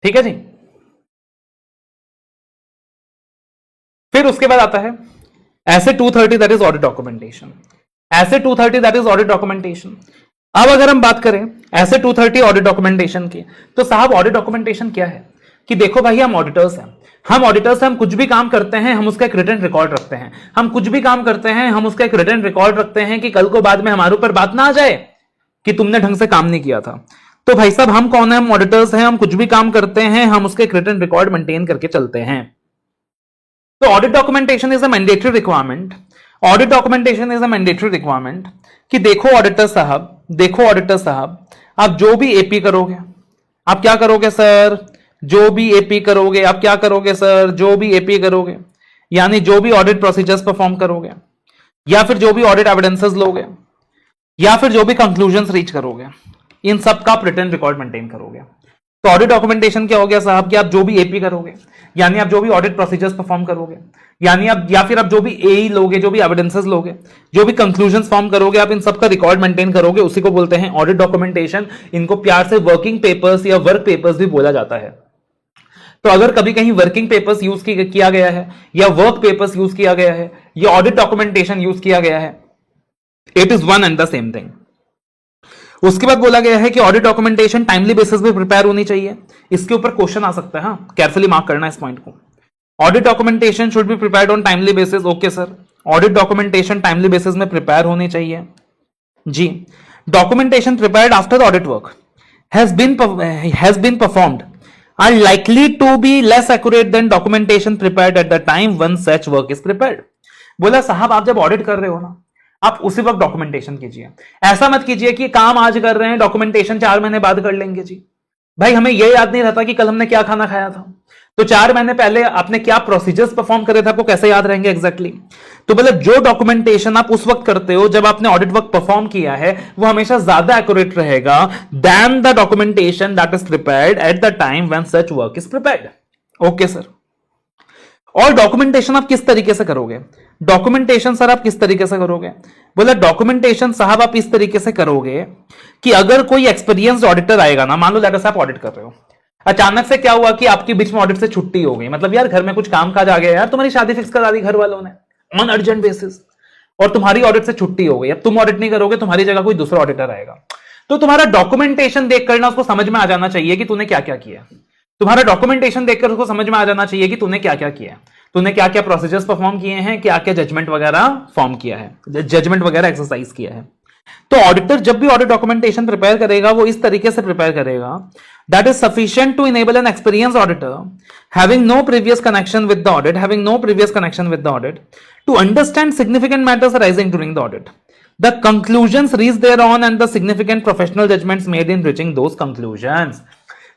ठीक है जी। फिर उसके बाद आता है ऐसे 230 दैट इज ऑडिट डॉक्यूमेंटेशन। ऐसे 230 दैट इज ऑडिट डॉक्यूमेंटेशन। अब अगर हम बात करें ऐसे 230 ऑडिट डॉक्यूमेंटेशन की, तो साहब ऑडिट डॉक्यूमेंटेशन क्या है कि देखो भाई हम ऑडिटर्स हैं, हम कुछ भी काम करते हैं हम उसका एक रिटन रिकॉर्ड रखते हैं, हम कुछ भी काम करते हैं हम उसका एक रिटन रिकॉर्ड रखते हैं कि कल को बाद में हमारे ऊपर बात ना आ जाए कि तुमने ढंग से काम नहीं किया था। तो भाई साहब हम कौन है, हम ऑडिटर्स हैं, हम कुछ भी काम करते हैं हम उसके एक रिटन रिकॉर्ड मेंटेन करके चलते हैं। तो audit documentation is a mandatory requirement. Audit documentation is a mandatory requirement कि देखो ऑडिटर साहब, आप जो भी एपी करोगे, आप क्या करोगे सर, जो भी एपी करोगे, आप क्या करोगे सर, जो भी एपी करोगे, यानी जो भी ऑडिट प्रोसीजर्स परफॉर्म करोगे, या फिर जो भी ऑडिट एविडेंसेस लोगे, या फिर जो भी कंक्लूजन्स रीच करोगे, इन सब का रिटन रिकॉर्ड मेंटेन करोगे। तो ऑडिट डॉक्यूमेंटेशन क्या हो गया साहब कि आप जो भी एपी करोगे, यानी आप जो भी ऑडिट प्रोसीजर्स परफॉर्म करोगे, यानी आप या फिर आप जो भी एई लोगे, जो भी एविडेंसेस लोगे, जो भी कंक्लूजन्स फॉर्म करोगे, आप इन सब का रिकॉर्ड मेंटेन करोगे, उसी को बोलते हैं ऑडिट डॉक्यूमेंटेशन। इनको प्यार से वर्किंग पेपर्स या वर्क पेपर्स भी बोला जाता है। तो अगर कभी कहीं वर्किंग पेपर्स यूज किया गया है या वर्क पेपर्स यूज किया गया है या ऑडिट डॉक्यूमेंटेशन यूज किया गया है, it is one and the same thing. उसके बाद बोला गया है कि ऑडिट डॉक्यूमेंटेशन टाइमली बेसिस पे प्रिपेयर होनी चाहिए। इसके ऊपर क्वेश्चन आ सकता है, हाँ, केयरफुली मार्क करना इस पॉइंट को। Audit documentation should be prepared on timely basis. Okay sir, audit documentation timely basis में प्रिपेयर होनी चाहिए जी। Documentation prepared after the audit work has been performed are likely to be less accurate than documentation prepared at the time when such work is prepared। बोला साहब आप जब audit कर रहे हो ना, आप उसी वक्त डॉक्यूमेंटेशन कीजिए। ऐसा मत कीजिए कि काम आज कर रहे हैं डॉक्यूमेंटेशन 4 महीने बाद कर लेंगे जी। भाई हमें यह याद नहीं रहता कि कल हमने क्या खाना खाया था, तो 4 महीने पहले आपने क्या प्रोसीजर्स परफॉर्म करे थे आपको कैसे याद रहेंगे एग्जैक्टली। तो मतलब जो डॉक्यूमेंटेशन आप उस वक्त करते हो जब आपने ऑडिट वर्क परफॉर्म किया है, वो हमेशा ज्यादा एक्यूरेट रहेगा than the documentation that is prepared at the time when such work is prepared. Okay sir. और डॉक्यूमेंटेशन आप किस तरीके से करोगे, डॉक्यूमेंटेशन सर आप किस तरीके से करोगे, बोला डॉक्यूमेंटेशन साहब आप इस तरीके से करोगे कि अगर कोई एक्सपीरियंस्ड ऑडिटर आएगा ना, मान लो लेटर से आप ऑडिट कर रहे हो, अचानक से क्या हुआ कि आपकी बीच में ऑडिट से छुट्टी हो गई, मतलब यार घर में कुछ काम काज आ गया, यार तुम्हारी शादी फिक्स करा दी घर वालों ने ऑन अर्जेंट बेसिस, और तुम्हारी ऑडिट से छुट्टी हो गई, अब तुम ऑडिट नहीं करोगे, तुम्हारी जगह कोई दूसरा ऑडिटर आएगा। तो तुम्हारा डॉक्यूमेंटेशन देख करना उसको समझ में आ जाना चाहिए कि तूने क्या क्या किया। तुम्हारा डॉक्यूमेंटेशन देखकर उसको समझ में आ जाना चाहिए कि तूने क्या क्या किया, तूने क्या क्या प्रोसीजर्स परफॉर्म किए हैं, क्या क्या जजमेंट वगैरह फॉर्म किया है, जजमेंट वगैरह एक्सरसाइज किया है। तो ऑडिटर जब भी ऑडिट डॉक्यूमेंटेशन प्रिपेयर करेगा वो इस तरीके से प्रिपेयर करेगा that is sufficient to enable an experienced auditor having no previous connection with the audit to understand significant matters arising during the audit, the conclusions reached thereon and the significant professional judgments made in reaching those conclusions।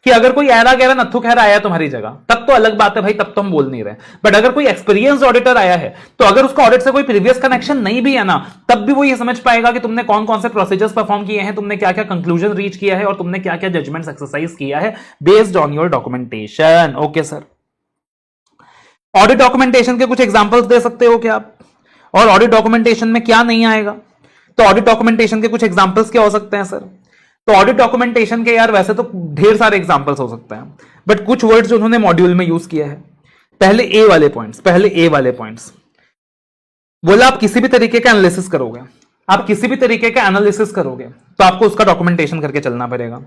कि अगर कोई ऐरा गहरा नत्थु खैरा आया तुम्हारी जगह तब तो अलग बात है भाई, तब तो हम बोल नहीं रहे, बट अगर कोई एक्सपीरियंस ऑडिटर आया है तो अगर उसका ऑडिट से कोई प्रीवियस कनेक्शन नहीं भी है ना, तब भी वो ये समझ पाएगा कि तुमने कौन कौन से प्रोसीजर्स परफॉर्म किए हैं, तुमने क्या क्या कंक्लूजन रीच किया है और तुमने क्या क्या जजमेंट्स एक्सरसाइज किया है based on your documentation. Okay sir. Audit documentation के कुछ एग्जांपल्स दे सकते हो क्या आप, और ऑडिट डॉक्यूमेंटेशन में क्या नहीं आएगा। तो ऑडिट डॉक्यूमेंटेशन के कुछ एग्जांपल्स क्या हो सकते हैं सर। तो ऑडिट डॉक्यूमेंटेशन के यार वैसे तो ढेर सारे एग्जांपल्स हो सकते हैं, बट कुछ वर्ड्स जो उन्होंने मॉड्यूल में यूज किया है। पहले ए वाले पॉइंट्स बोला आप किसी भी तरीके का एनालिसिस करोगे, तो आपको उसका डॉक्यूमेंटेशन करके चलना पड़ेगा।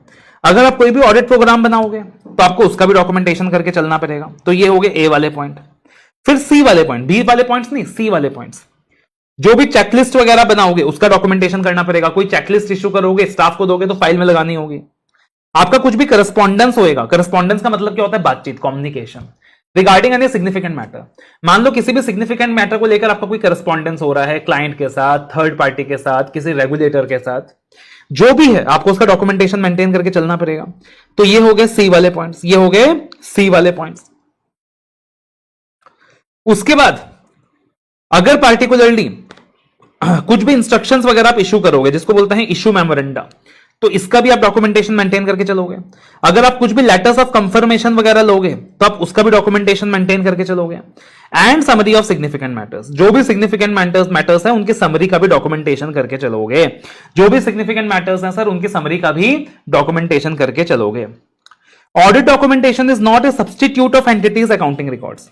अगर आप कोई भी ऑडिट प्रोग्राम बनाओगे तो आपको उसका भी डॉक्यूमेंटेशन करके चलना पड़ेगा। तो ये हो गए ए वाले पॉइंट। फिर सी वाले पॉइंट, बी वाले पॉइंट्स नहीं, सी वाले पॉइंट्स, जो भी चेकलिस्ट वगैरह बनाओगे उसका डॉक्यूमेंटेशन करना पड़ेगा। कोई चेकलिस्ट इश्यू करोगे, स्टाफ को दोगे तो फाइल में लगानी होगी। आपका कुछ भी करस्पॉन्डेंस होएगा, करस्पॉन्डेंस का मतलब क्या होता है, बातचीत, communication regarding any significant matter. मान लो किसी भी सिग्निफिकेंट मैटर को लेकर आपका कोई करस्पॉन्डेंस हो रहा है क्लाइंट के साथ, थर्ड पार्टी के साथ, किसी रेगुलेटर के साथ, जो भी है आपको उसका डॉक्यूमेंटेशन मेंटेन करके चलना पड़ेगा। तो ये हो गए सी वाले पॉइंट्स, ये हो गए सी वाले पॉइंट्स। उसके बाद अगर पार्टिकुलरली कुछ भी इंस्ट्रक्शंस वगैरह आप इशू करोगे, जिसको बोलते हैं इशू मेमोरेंडा, तो इसका भी आप डॉक्यूमेंटेशन मेंटेन करके चलोगे। अगर आप कुछ भी लेटर्स ऑफ कंफर्मेशन वगैरह लोगे तो आप उसका भी डॉक्यूमेंटेशन मेंटेन करके चलोगे। And summary of significant matters, जो भी सिग्निफिकेंट मैटर्स है उनकी समरी का भी डॉक्यूमेंटेशन करके चलोगे। जो भी सिग्निफिकेंट मैटर्स हैं सर उनकी समरी का भी डॉक्यूमेंटेशन करके चलोगे। Audit documentation is not a substitute of entities accounting records.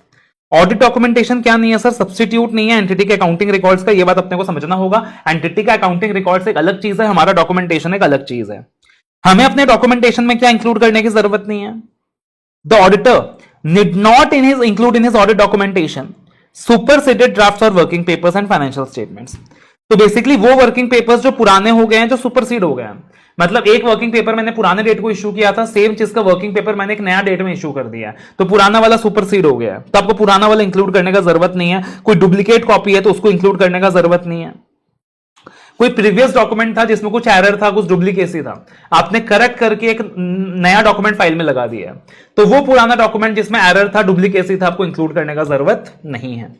Audit documentation क्या नहीं है सर? सब्सटीट्यूट नहीं है एंटिटी के अकाउंटिंग रिकॉर्ड्स का। ये बात अपने को समझना होगा। एंटिटी का अकाउंटिंग रिकॉर्ड्स एक अलग चीज है, हमारा डॉक्यूमेंटेशन एक अलग चीज है। हमें अपने डॉक्यूमेंटेशन में क्या इंक्लूड करने की जरूरत नहीं है। The auditor need not include in his audit documentation superseded drafts और working papers and financial statements. तो बेसिकली वो वर्किंग पेपर्स जो पुराने हो गए हैं, जो सुपरसीड हो गए हैं, मतलब एक वर्किंग पेपर मैंने पुराने डेट को इशू किया था, सेम चीज का वर्किंग पेपर मैंने एक नया डेट में इशू कर दिया है, तो पुराना वाला सुपरसीड हो गया है, तो आपको पुराना वाला इंक्लूड करने का जरूरत नहीं है। कोई डुप्लीकेट कॉपी है तो उसको इंक्लूड करने का जरूरत नहीं है। कोई प्रीवियस डॉक्यूमेंट था जिसमें कुछ एरर था, कुछ डुप्लीकेसी था, आपने करेक्ट करके एक नया डॉक्यूमेंट फाइल में लगा दिया है, तो वो पुराना डॉक्यूमेंट जिसमें एरर था, डुप्लीकेसी था, आपको इंक्लूड करने का जरूरत नहीं है।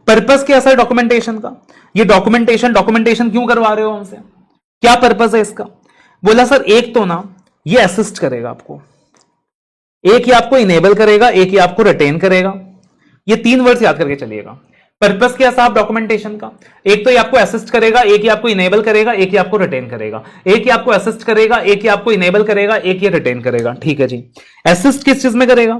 पर्पस क्या सर डॉक्यूमेंटेशन का? ये डॉक्यूमेंटेशन क्यों करवा रहे हो हमसे? क्या पर्पस है इसका? बोला सर एक तो ना ये असिस्ट करेगा आपको, एक ही आपको इनेबल करेगा, एक ही आपको रिटेन करेगा। ये तीन वर्ड्स याद करके चलिएगा। पर्पस क्या साहब डॉक्यूमेंटेशन का? एक तो ये आपको असिस्ट करेगा, एक ही आपको इनेबल करेगा, एक ही आपको रिटेन करेगा। एक ही आपको असिस्ट करेगा, एक ही आपको इनेबल करेगा, एक ही रिटेन करेगा। ठीक है जी। असिस्ट किस चीज में करेगा?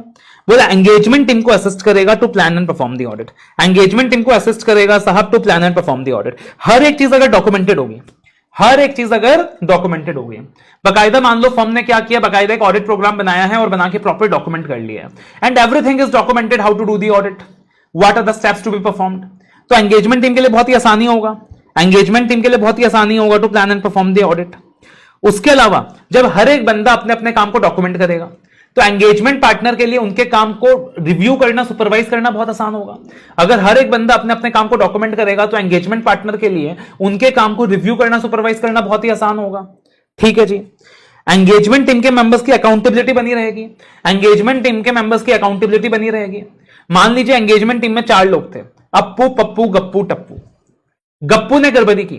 बोला एंगेजमेंट टीम को असिस्ट करेगा to plan and perform the audit. Engagement team को असिस्ट करेगा साहब to plan and perform the audit. हर एक चीज अगर डॉक्यूमेंटेड होगी, हर एक चीज अगर डॉक्यूमेंटेड होगी, बकायदा मान लो फर्म ने क्या किया, बकायदा एक ऑडिट प्रोग्राम बनाया है और बना के प्रॉपर डॉक्यूमेंट कर लिया है, and everything is documented, how to do the audit, what are the steps to be performed. तो एंगेजमेंट टीम के लिए बहुत ही आसानी होगा, एंगेजमेंट टीम के लिए बहुत ही आसानी होगा to plan and perform the audit. उसके अलावा जब हर एक बंदा अपने अपने काम को डॉक्यूमेंट करेगा, तो एंगेजमेंट पार्टनर के लिए उनके काम को रिव्यू करना, सुपरवाइज करना बहुत आसान होगा। अगर हर एक बंदा अपने अपने काम को डॉक्यूमेंट करेगा, तो एंगेजमेंट पार्टनर के लिए उनके काम को रिव्यू करना, सुपरवाइज करना बहुत ही आसान होगा। ठीक है जी। एंगेजमेंट टीम के मेंबर्स की अकाउंटेबिलिटी बनी रहेगी, एंगेजमेंट टीम के मेंबर्स की अकाउंटेबिलिटी बनी रहेगी। मान लीजिए एंगेजमेंट टीम में 4 लोग थे, अप्पू, पप्पू, गप्पू, टप्पू। गप्पू ने गड़बड़ी की,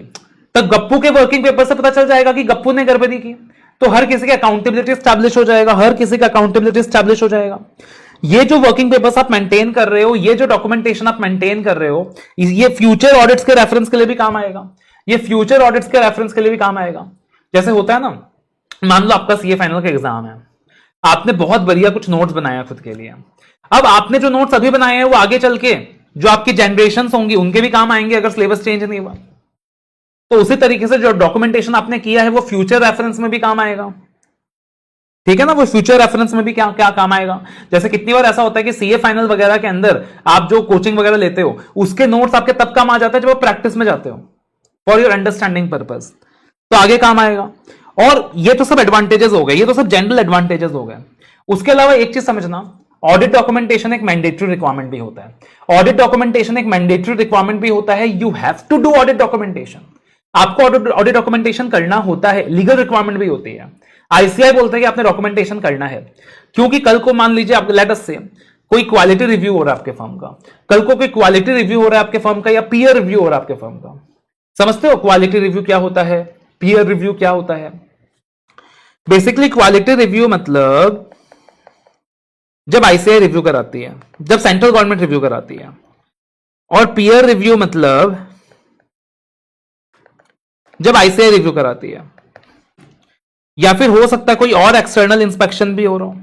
तो गप्पू के वर्किंग पेपर से पता चल जाएगा कि गप्पू ने गड़बड़ी की, तो हर किसी की अकाउंटेबिलिटी स्टैब्लिश हो जाएगा, हर किसी का अकाउंटेबिलिटी स्टैब्लिश हो जाएगा। ये जो वर्किंग पेपर्स आप मेंटेन कर रहे हो, ये जो डॉक्यूमेंटेशन आप मेंटेन कर रहे हो, ये फ्यूचर ऑडिट्स के रेफरेंस के लिए भी काम आएगा। ये फ्यूचर ऑडिट्स के रेफरेंस के लिए भी काम आएगा। जैसे होता है ना, मान लो आपका सीए फाइनल का एग्जाम है, आपने बहुत बढ़िया कुछ नोट्स बनाया खुद के लिए। अब आपने जो नोट्स अभी बनाए हैं वो आगे चल के जो आपकी जनरेशन होंगी उनके भी काम आएंगे अगर सिलेबस चेंज नहीं हुआ। तो उसी तरीके से जो डॉक्यूमेंटेशन आपने किया है वो फ्यूचर रेफरेंस में भी काम आएगा। ठीक है ना, वो फ्यूचर रेफरेंस में भी क्या क्या काम आएगा। जैसे कितनी बार ऐसा होता है कि सीए फाइनल वगैरह के अंदर आप जो कोचिंग वगैरह लेते हो उसके नोट्स आपके तब काम आ जाता है जब आप प्रैक्टिस में जाते हो, फॉर योर अंडरस्टैंडिंग पर्पस, तो आगे काम आएगा। और ये तो सब एडवांटेजेस हो गए, ये तो सब जनरल एडवांटेजेस हो गए। उसके अलावा एक चीज समझना, ऑडिट डॉक्यूमेंटेशन एक मैंडेटरी रिक्वायरमेंट भी होता है। ऑडिट डॉक्यूमेंटेशन एक मैंडेटरी रिक्वायरमेंट भी होता है। You have to do audit documentation, आपको ऑडिट डॉक्यूमेंटेशन करना होता है, लीगल रिक्वायरमेंट भी होती है। आईसीआई बोलता है कि आपने डॉक्यूमेंटेशन करना है, क्योंकि कल को मान लीजिए आप लेट अस से कोई क्वालिटी रिव्यू हो रहा है आपके फर्म का, कल को कोई क्वालिटी रिव्यू हो रहा है आपके फर्म का, या पीयर रिव्यू हो रहा है आपके फर्म का। समझते हो क्वालिटी रिव्यू क्या होता है, पीयर रिव्यू क्या होता है? बेसिकली क्वालिटी रिव्यू मतलब जब आईसीआई रिव्यू कराती है, जब सेंट्रल गवर्नमेंट रिव्यू कराती है, और पीयर रिव्यू मतलब जब आईसीआई रिव्यू कराती है, या फिर हो सकता है कोई और एक्सटर्नल इंस्पेक्शन भी हो रहा हो।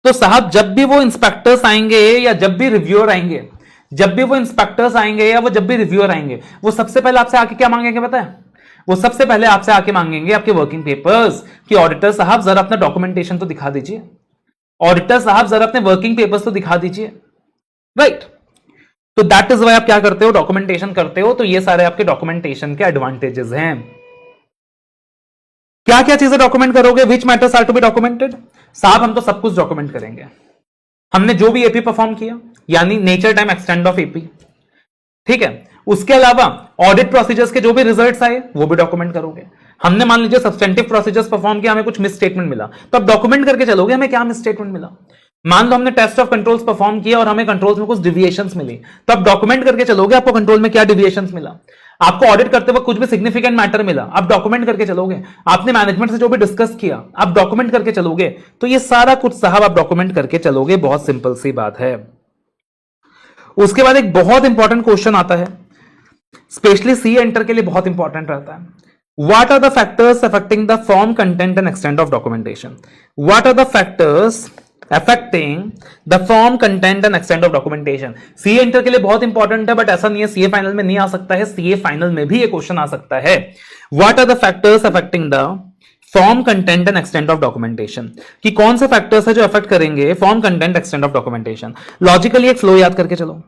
तो साहब जब भी वो इंस्पेक्टर्स आएंगे या जब भी रिव्यूअर आएंगे, जब भी वो इंस्पेक्टर्स आएंगे या वो जब भी रिव्यूअर आएंगे, वो सबसे पहले आपसे आके क्या मांगेंगे पता है? वो सबसे पहले आपसे आके मांगेंगे आपके वर्किंग पेपर्स कि ऑडिटर साहब जरा अपना डॉक्यूमेंटेशन तो दिखा दीजिए, ऑडिटर साहब जरा अपने वर्किंग पेपर्स तो दिखा दीजिए, राइट? तो दैट इज वाई आप क्या करते हो, डॉक्यूमेंटेशन करते हो। तो ये सारे आपके डॉक्यूमेंटेशन के एडवांटेजेस हैं। क्या क्या चीजें डॉक्यूमेंट करोगे? Which matters are to be documented? साहब हम तो सब कुछ डॉक्यूमेंट करेंगे। हमने जो भी एपी परफॉर्म किया, यानी nature time extend of AP, ठीक है। उसके अलावा ऑडिट प्रोसीजर्स के जो भी रिजल्ट्स आए वो भी डॉक्यूमेंट करोगे। हमने मान लीजिए सब्सटेंटिव प्रोसीजर्स परफॉर्म किया, हमें कुछ मिस स्टेटमेंट मिला, तो अब डॉक्यूमेंट करके चलोगे हमें क्या मिस स्टेटमेंट मिला। मान लो हमने टेस्ट ऑफ कंट्रोल्स परफॉर्म किया और हमें कंट्रोल्स में कुछ डिविएशंस मिली, तो आप डॉक्यूमेंट करके चलोगे आपको कंट्रोल में क्या डिविएशंस मिला। आपको ऑडिट करते वक्त कुछ भी सिग्निफिकेंट मैटर मिला, आप डॉक्यूमेंट करके चलोगे। आपने मैनेजमेंट से जो भी डिस्कस किया आप डॉक्यूमेंट करके चलोगे। तो ये सारा कुछ साहब आप डॉक्यूमेंट करके चलोगे, बहुत सिंपल सी बात है। उसके बाद एक बहुत इंपॉर्टेंट क्वेश्चन आता है, स्पेशली सी एंटर के लिए बहुत इंपॉर्टेंट रहता है। What are the factors affecting the form, content and extent of documentation? What are the factors affecting the form, content and extent of documentation? CA inter के लिए बहुत इंपॉर्टेंट है, बट ऐसा नहीं है सीए फाइनल में नहीं आ सकता है, सीए फाइनल में भी ये क्वेश्चन आ सकता है. What are the factors affecting the form, content and extent of documentation? कि कौन से फैक्टर्स है जो अफेक्ट करेंगे form, content, extent of documentation? Logically एक फ्लो याद करके चलो.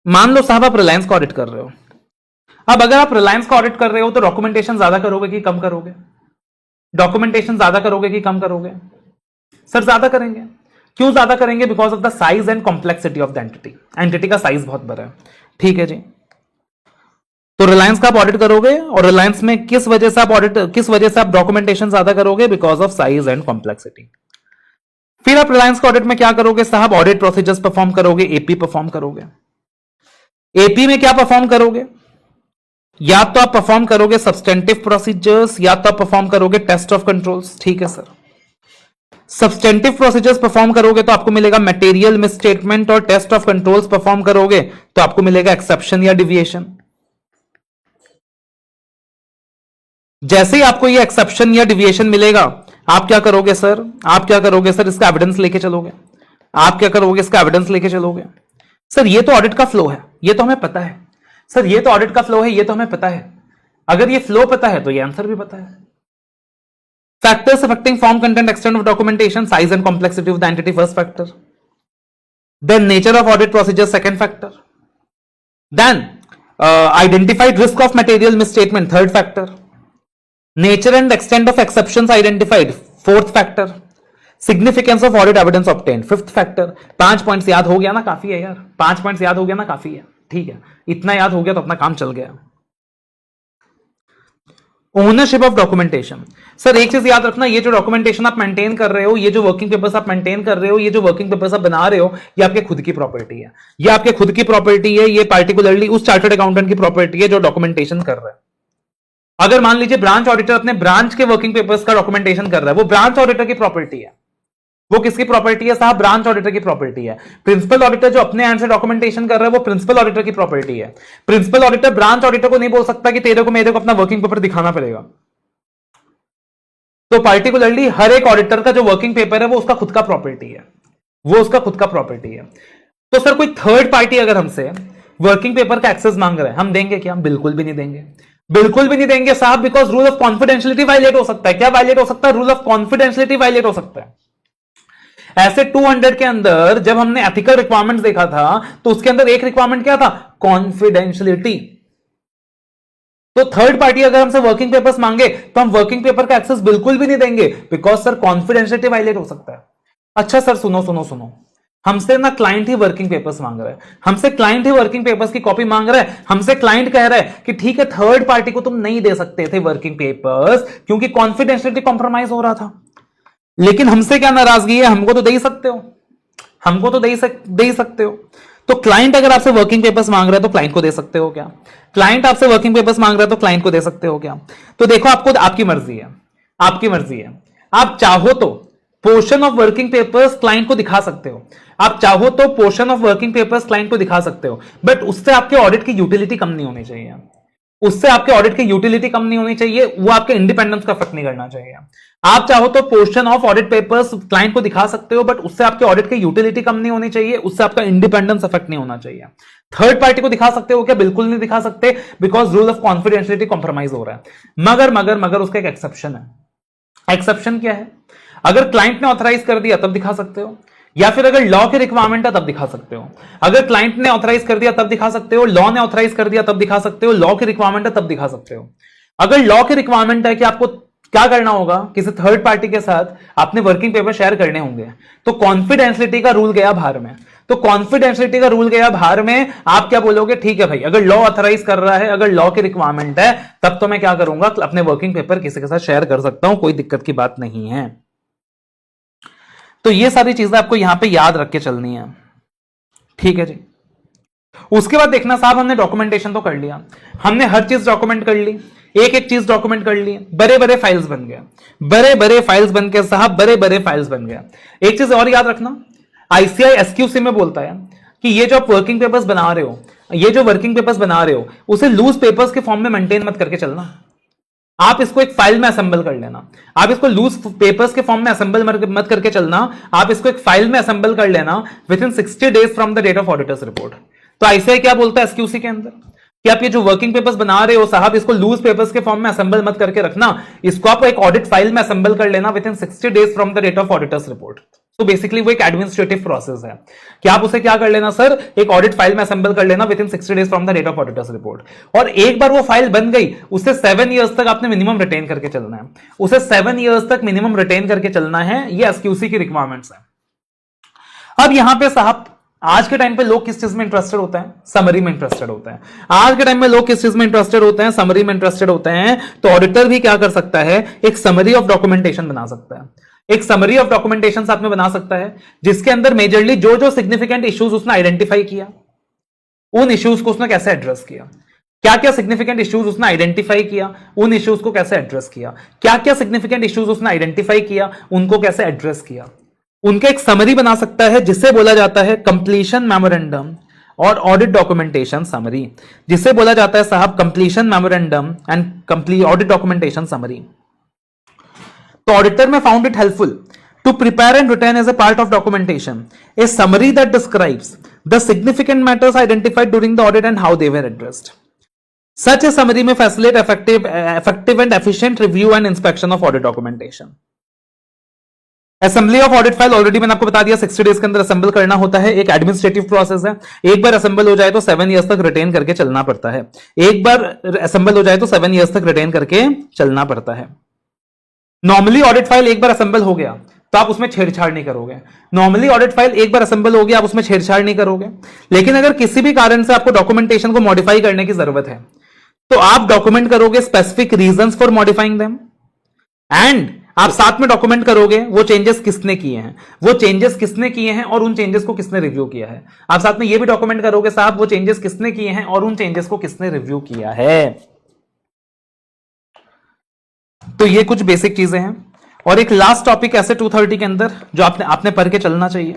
मान लो साहब आप रिलायंस का ऑडिट कर रहे हो. अब अगर आप रिलायंस का ऑडिट कर रहे हो तो डॉक्यूमेंटेशन ज्यादा करोगे कि कम करोगे? डॉक्यूमेंटेशन ज्यादा करोगे कि कम करोगे? सर ज्यादा करेंगे. क्यों ज्यादा करेंगे? Because of the size and complexity of the entity. Entity का साइज बहुत बड़ा है. ठीक है जी. तो रिलायंस का आप ऑडिट करोगे और रिलायंस में किस वजह से आप डॉक्यूमेंटेशन ज्यादा करोगे? Because of size and complexity. फिर आप रिलायंस का ऑडिट में क्या करोगे साहब? ऑडिट प्रोसीजर्स परफॉर्म करोगे, एपी परफॉर्म करोगे. एपी में क्या परफॉर्म करोगे? या तो आप परफॉर्म करोगे सब्सटेंटिव प्रोसीजर्स या तो आप परफॉर्म करोगे टेस्ट ऑफ कंट्रोल्स. ठीक है सर. सब्सटेंटिव प्रोसीजर्स परफॉर्म करोगे तो आपको मिलेगा मटेरियल मिसस्टेटमेंट, और टेस्ट ऑफ कंट्रोल्स परफॉर्म करोगे तो आपको मिलेगा एक्सेप्शन या डिविएशन. जैसे ही आपको ये एक्सेप्शन या डिविएशन मिलेगा, आप क्या करोगे सर? इसका एविडेंस लेके चलोगे. सर ये तो ऑडिट का फ्लो है, ये तो हमें पता है. अगर ये फ्लो पता है तो ये आंसर भी पता है. Factors affecting form, content, extent of documentation, size and complexity of the entity, first factor. Then nature of audit procedure, second factor. Then identified risk of material misstatement, third factor. Nature and extent of exceptions identified, fourth factor. Significance of audit evidence obtained, fifth factor. 5 points याद हो गया ना? काफी है यार. 5 points याद हो गया ना? काफी है. ठीक है, इतना याद हो गया तो अपना काम चल गया. Ownership of documentation. सर एक चीज याद रखना, ये जो डॉक्यूमेंटेशन आप मेंटेन कर रहे हो, ये जो वर्किंग पेपर्स आप मेंटेन कर रहे हो, ये जो वर्किंग पेपर्स आप बना रहे हो, ये आपके खुद की प्रॉपर्टी है. ये पार्टिकुलरली उस चार्टर्ड अकाउंटेंट की प्रॉपर्टी है जो डॉक्यूमेंटेशन कर रहा है. अगर मान लीजिए ब्रांच ऑडिटर अपने ब्रांच के वर्किंग पेपर्स का डॉक्यूमेंटेशन कर रहा है, वो ब्रांच ऑडिटर की प्रॉपर्टी है. वो किसकी प्रॉपर्टी है साहब? ब्रांच ऑडिटर की प्रॉपर्टी है. प्रिंसिपल ऑडिटर जो अपने एंड से डॉक्यूमेंटेशन कर रहा है, वो प्रिंसिपल ऑडिटर की प्रॉपर्टी है. प्रिंसिपल ऑडिटर ब्रांच ऑडिटर को नहीं बोल सकता कि तेरे को मेरे को अपना वर्किंग पेपर दिखाना पड़ेगा. तो पार्टिकुलरली हर एक ऑडिटर का जो वर्किंग पेपर है वो उसका खुद का प्रॉपर्टी है. तो सर कोई थर्ड पार्टी अगर हमसे वर्किंग पेपर का एक्सेस मांग रहा है, हम देंगे क्या? बिल्कुल भी नहीं देंगे साहब, because rule of confidentiality violate हो सकता है. क्या वायलेट हो सकता है? रूल ऑफ कॉन्फिडेंशियलिटी वायलेट हो सकता है. ऐसे 200 के अंदर जब हमने एथिकल रिक्वायरमेंट्स देखा था तो उसके अंदर एक रिक्वायरमेंट क्या था? कॉन्फिडेंशियलिटी. तो थर्ड पार्टी अगर हमसे वर्किंग पेपर्स मांगे तो हम वर्किंग पेपर का एक्सेस बिल्कुल भी नहीं देंगे, बिकॉज सर कॉन्फिडेंशियलिटी वायलेट हो सकता है. अच्छा सर सुनो, हमसे ना क्लाइंट ही वर्किंग पेपर्स मांग रहा है, हमसे क्लाइंट ही वर्किंग पेपर्स की कॉपी मांग रहा है. हमसे क्लाइंट कह रहा है कि ठीक है, थर्ड पार्टी को तुम नहीं दे सकते थे वर्किंग पेपर्स क्योंकि कॉन्फिडेंशियलिटी कॉम्प्रोमाइज हो रहा था. लेकिन हमसे क्या नाराजगी है? हमको तो दे ही सकते हो. तो क्लाइंट अगर आपसे वर्किंग पेपर्स मांग रहा है तो क्लाइंट को दे सकते हो क्या? क्लाइंट आपसे वर्किंग पेपर्स मांग रहा है तो क्लाइंट को दे सकते हो क्या? तो देखो, आपकी मर्जी है. आप चाहो तो portion of working papers client को दिखा सकते हो, बट उससे आपके ऑडिट की यूटिलिटी कम नहीं होनी चाहिए. वो आपके इंडिपेंडेंस का इफेक्ट नहीं करना चाहिए. आप चाहो तो portion of audit papers client को दिखा सकते हो, बट उससे आपके ऑडिट की यूटिलिटी कम नहीं होनी चाहिए, उससे आपका इंडिपेंडेंस इफेक्ट नहीं होना चाहिए. थर्ड पार्टी को दिखा सकते हो क्या? बिल्कुल नहीं दिखा सकते, because rule of confidentiality compromise हो रहा है. मगर उसका एक एक्सेप्शन है. एक्सेप्शन क्या है? अगर क्लाइंट ने ऑथराइज कर दिया तब दिखा सकते हो, या फिर अगर लॉ की रिक्वायरमेंट है तब दिखा सकते हो. अगर क्लाइंट ने ऑथराइज कर दिया तब दिखा सकते हो, लॉ ने ऑथराइज कर दिया तब दिखा सकते हो, लॉ की रिक्वायरमेंट है तब दिखा सकते हो. अगर लॉ की रिक्वायरमेंट है कि आपको क्या करना होगा, किसी थर्ड पार्टी के साथ आपने वर्किंग पेपर शेयर करने होंगे, तो कॉन्फिडेंशियलिटी का रूल गया बाहर में. आप क्या बोलोगे? ठीक है भाई, अगर लॉ ऑथराइज कर रहा है, अगर लॉ की रिक्वायरमेंट है, तब तो मैं क्या करूंगा, अपने वर्किंग पेपर किसी के साथ शेयर कर सकता हूं, कोई दिक्कत की बात नहीं है. तो ये सारी चीजें आपको यहां पे याद रख के चलनी है. ठीक है जी. उसके बाद देखना साहब, हमने डॉक्यूमेंटेशन तो कर लिया, हमने हर चीज डॉक्यूमेंट कर ली, एक चीज डॉक्यूमेंट कर ली, बड़े फाइल्स बन गए, बड़े फाइल्स बन गए. एक चीज और याद रखना, आईसीआई एसक्यूसी में बोलता है कि ये जो आप वर्किंग पेपर्स बना रहे हो, उसे लूज पेपर्स के फॉर्म में मेंटेन मत करके चलना. आप इसको एक फाइल में असेंबल कर लेना, आप इसको लूज पेपर्स के फॉर्म में असेंबल मत करके चलना, आप इसको एक फाइल में असेंबल कर लेना within 60 days from the date of auditors report. तो ऐसे क्या बोलता है एसक्यूसी के अंदर कि आप ये जो वर्किंग पेपर्स बना रहे हो साहब, इसको लूज पेपर्स के फॉर्म में असेंबल मत करके रखना, इसको आप एक ऑडिट फाइल में असेंबल कर लेना within 60 days from the date of auditors report. तो बेसिकली वो एक एडमिनिस्ट्रेटिव प्रोसेस है कि आप उसे क्या कर लेना सर, एक ऑडिट फाइल में असेंबल कर लेना within 60 days from the date of auditors report. और एक बार वो फाइल बन गई, उसे 7 ईयर्स तक आपने मिनिमम रिटेन करके चलना है, उसे 7 ईयर्स तक मिनिमम रिटेन करके चलना है। ये एसक्यूसी की रिक्वायरमेंट्स है। अब यहां पे साहब आज के टाइम पे लोग किस चीज में इंटरेस्टेड होते हैं, समरी में इंटरेस्टेड होते हैं। आज के टाइम में लोग किस चीज में इंटरेस्टेड होते हैं, समरी में इंटरेस्टेड होते हैं। तो ऑडिटर भी क्या कर सकता है, एक समरी ऑफ डॉक्यूमेंटेशन बना सकता है, एक समरी ऑफ डॉक्यूमेंटेशन साथ में बना सकता है, जिसके अंदर मेजरली जो जो सिग्निफिकेंट इश्यूज उसने आइडेंटिफाई किया, उन इश्यूज को उसने कैसे एड्रेस किया, क्या क्या सिग्निफिकेंट इश्यूज उसने आइडेंटिफाई किया, उन इश्यूज को कैसे एड्रेस किया, क्या क्या सिग्निफिकेंट इश्यूज उसने आइडेंटिफाई किया, उनको कैसे एड्रेस किया, उनका एक समरी बना सकता है, जिसे बोला जाता है कंप्लीशन मेमोरेंडम और ऑडिट डॉक्यूमेंटेशन समरी, जिसे बोला जाता है साहब completion memorandum and complete audit documentation summary. तो auditor may found it helpful to prepare and return as a part of documentation a summary that describes the significant matters identified during the audit and how they were addressed. Such a summary may facilitate effective and efficient review and inspection of audit documentation. Assembly of audit file already मैंने आपको बता दिया 60 days के अंदर assemble करना होता है, एक एडमिनिस्ट्रेटिव प्रोसेस है। एक बार असेंबल हो जाए तो 7 ईयर्स तक रिटेन करके चलना पड़ता है, एक बार असेंबल हो जाए तो 7 ईयर्स तक रिटेन करके चलना पड़ता है। नॉर्मली ऑडिट फाइल एक बार असेंबल हो गया तो आप उसमें छेड़छाड़ नहीं करोगे, नॉर्मली ऑडिट फाइल एक बार असेंबल हो गया आप उसमें छेड़छाड़ नहीं करोगे। लेकिन अगर किसी भी कारण से आपको डॉक्यूमेंटेशन को मॉडिफाई करने की जरूरत है तो आप डॉक्यूमेंट करोगे specific reasons for modifying them, and आप साथ में डॉक्यूमेंट करोगे वो चेंजेस किसने किए हैं, वो चेंजेस किसने किए हैं और उन चेंजेस को किसने रिव्यू किया है। आप साथ में ये भी डॉक्यूमेंट करोगे साहब वो चेंजेस किसने किए हैं और उन चेंजेस को किसने रिव्यू किया है। तो ये कुछ बेसिक चीजें हैं। और एक लास्ट टॉपिक ऐसे 230 के अंदर जो आपने पढ़ के चलना चाहिए,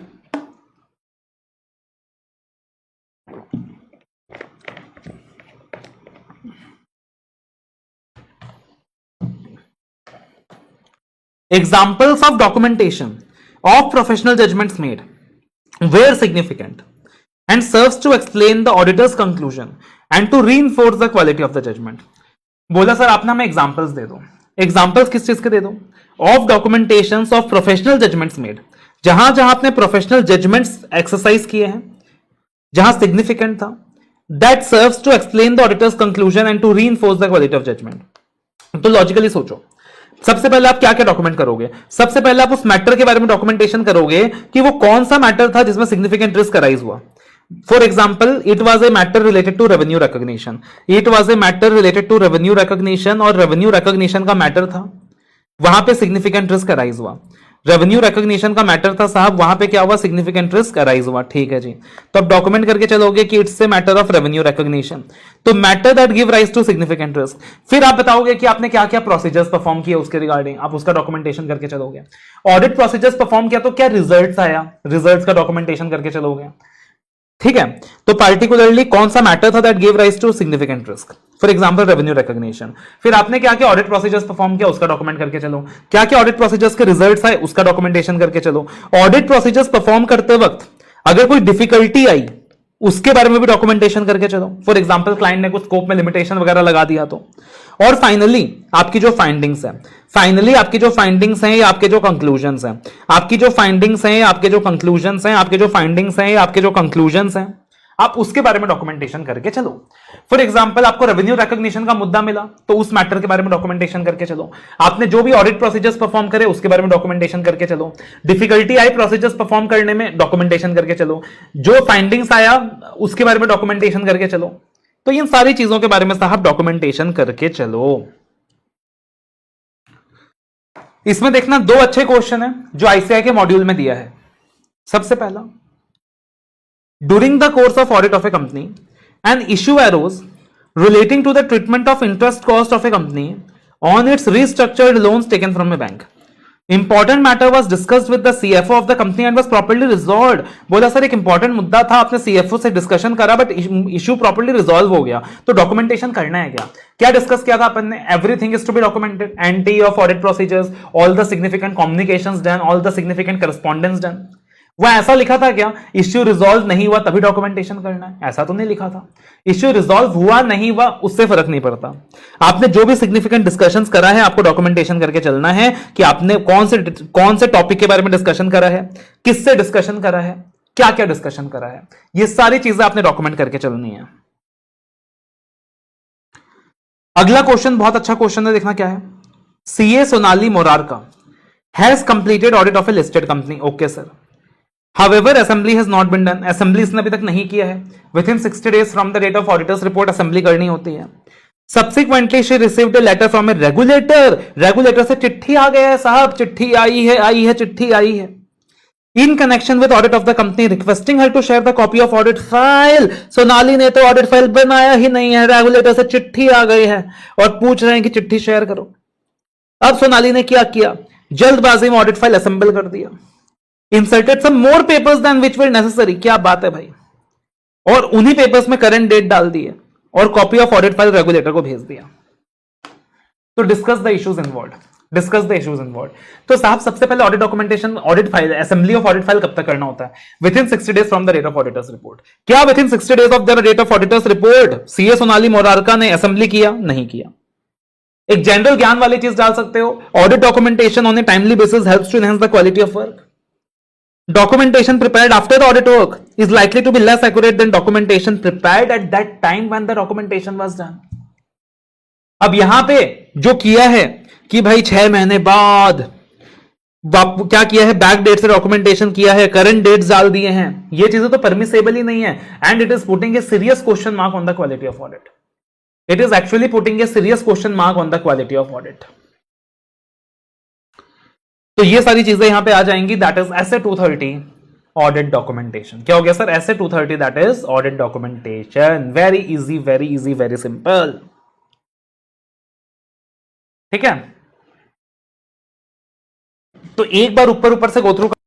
examples of documentation of professional judgments made were significant and serves to explain the auditor's conclusion and to reinforce the quality of the judgment। बोला सर आपने हमें एग्जांपल्स दे दो, एग्जांपल्स किस चीज के दे दो, of documentations of professional judgements made, जहां जहां आपने प्रोफेशनल जजमेंट्स एक्सरसाइज किए हैं, जहां सिग्निफिकेंट था, that serves to explain the auditor's conclusion and to reinforce the quality of judgement. तो लॉजिकली सोचो, सबसे पहले आप क्या क्या डॉक्यूमेंट करोगे, सबसे पहले आप उस मैटर के बारे में डॉक्यूमेंटेशन करोगे कि वो कौन सा मैटर था जिसमें सिग्निफिकेंट रिस्क अराइज हुआ। For example it was a matter related to revenue recognition, it was a matter related to revenue recognition और रेवेन्यू रिकॉग्निशन का मैटर था, वहां पे सिग्निफिकेंट रिस्क अराइज हुआ। रेवेन्यू रिकॉग्निशन का मैटर था साहब, वहां पे क्या हुआ, सिग्निफिकेंट रिस्क अराइज हुआ। ठीक है जी, तो आप डॉक्यूमेंट करके चलोगे कि it's a matter of revenue recognition, तो matter that give rise to significant risk. फिर आप बताओगे कि आपने क्या क्या प्रोसीजर्स परफॉर्म किया उसके रिगार्डिंग, आप उसका डॉक्यूमेंटेशन करके चलोगे। ऑडिट प्रोसीजर्स परफॉर्म किया तो क्या रिजल्ट्स आया, रिजल्ट्स का डॉक्यूमेंटेशन करके चलोगे। ठीक है, तो पार्टिकुलरली कौन सा मैटर था that give rise to significant risk, for example revenue recognition. फिर आपने क्या क्या ऑडिट प्रोसीजर्स परफॉर्म किया उसका डॉक्यूमेंट करके चलो, क्या क्या ऑडिट प्रोसीजर्स के रिजल्ट्स आए उसका डॉक्यूमेंटेशन करके चलो। ऑडिट प्रोसीजर्स परफॉर्म करते वक्त अगर कोई डिफिकल्टी आई उसके बारे में भी डॉक्यूमेंटेशन करके चलो, फॉर एग्जांपल क्लाइंट ने कुछ स्कोप में लिमिटेशन वगैरह लगा दिया तो। और फाइनली आपकी जो फाइंडिंग्स है, फाइनली आपकी जो फाइंडिंग्स हैं या आपके जो कंक्लूजन्स हैं, आपकी जो फाइंडिंग्स हैं आपके जो कंक्लूजन्स हैं, आपके जो फाइंडिंग्स हैं आपके जो कंक्लूजन्स हैं, आप उसके बारे में डॉक्यूमेंटेशन करके चलो। फॉर एग्जांपल आपको रेवेन्यू रिकॉग्निशन का मुद्दा मिला तो उस मैटर के बारे में डॉक्यूमेंटेशन करके चलो। आपने जो भी ऑडिट प्रोसीजर्स परफॉर्म करे उसके बारे में डॉक्यूमेंटेशन करके चलो। डिफिकल्टी आई प्रोसीजर्स परफॉर्म करने में, डॉक्यूमेंटेशन करके चलो। जो फाइंडिंग्स आया उसके बारे में डॉक्यूमेंटेशन करके चलो। तो इन सारी चीजों के बारे में साहब डॉक्यूमेंटेशन करके चलो। इसमें देखना दो अच्छे क्वेश्चन है जो आईसीआई के मॉड्यूल में दिया है। सबसे पहला, during the course of audit of a company, an issue arose relating to the treatment of interest cost of a company on its restructured loans taken from a bank. Important matter was discussed with the CFO of the company and was properly resolve. बोला sir एक important मुद्दा था, आपने CFO से discussion करा but issue properly resolve हो गया, तो डॉक्यूमेंटेशन करना है क्या? क्या डिस्कस किया था अपन ने? Everything is to be documented, anti of audit procedures, all the significant communications done, all the significant correspondence done. वह ऐसा लिखा था क्या इश्यू रिजॉल्व नहीं हुआ तभी डॉक्यूमेंटेशन करना है? ऐसा तो नहीं लिखा था। इश्यू रिजॉल्व हुआ नहीं हुआ उससे फर्क नहीं पड़ता, आपने जो भी सिग्निफिकेंट डिस्कशंस करा है आपको डॉक्यूमेंटेशन करके चलना है कि आपने कौन से टॉपिक के बारे में डिस्कशन करा है, किससे डिस्कशन करा है, क्या क्या डिस्कशन करा है, ये सारी चीजें आपने डॉक्यूमेंट करके चलनी है। अगला क्वेश्चन बहुत अच्छा क्वेश्चन है, देखना क्या है। CA Sonali Morarka has completed audit of A listed company. Okay sir, However, assembly has not been done. Assembly इसने अभी तक नहीं किया है। Within 60 days from the date of auditor's report, assembly करनी होती है। Subsequently, she received a letter from a regulator. Regulator से चिट्ठी आ गया है साहब, चिट्ठी आई है, चिट्ठी आई है। In connection with audit of the company, requesting her to share the copy of audit file. Sonali ने तो audit file बनाया ही नहीं है, regulator से चिट्ठी आ गई है और पूछ रहे हैं कि चिट्ठी शेयर करो। अब सोनाली ने क्या किया? जल्दबाजी में ऑडिट फाइल असेंबल कर दिया, inserted some more papers than which were necessary. क्या बात है भाई, और उन्हीं पेपर्स में करंट डेट डाल दी है और copy of audit file regulator को भेज दिया। तो discuss the issues involve, discuss the issues involve. तो साहब सबसे पहले audit documentation, audit file, assembly of audit file कब तक करना होता है? Within 60 days from the date of auditors report. क्या within 60 days of the date of auditors report CA Sonali Morarka ने असेंबली किया? नहीं किया। एक जनरल ज्ञान वाली चीज डाल सकते हो, audit documentation on a timely basis helps to enhance the quality of work. Documentation prepared after the audit work is likely to be less accurate than documentation prepared at that time when the documentation was done. अब यहां पे जो किया है कि भाई 6 महीने बाद क्या किया है, बैक डेट से डॉक्यूमेंटेशन किया है, करंट डेट्स डाल दिए हैं, ये चीजें तो परमिसेबल ही नहीं है and it is putting a serious question mark on the quality of audit. It is actually putting a serious question mark on the quality of audit. तो ये सारी चीजें यहां पे आ जाएंगी। That is SA 230 audit documentation. क्या हो गया sir? SA 230 that is audit documentation. Very easy, very easy, very simple. ठीक है, तो एक बार ऊपर ऊपर से गो थ्रू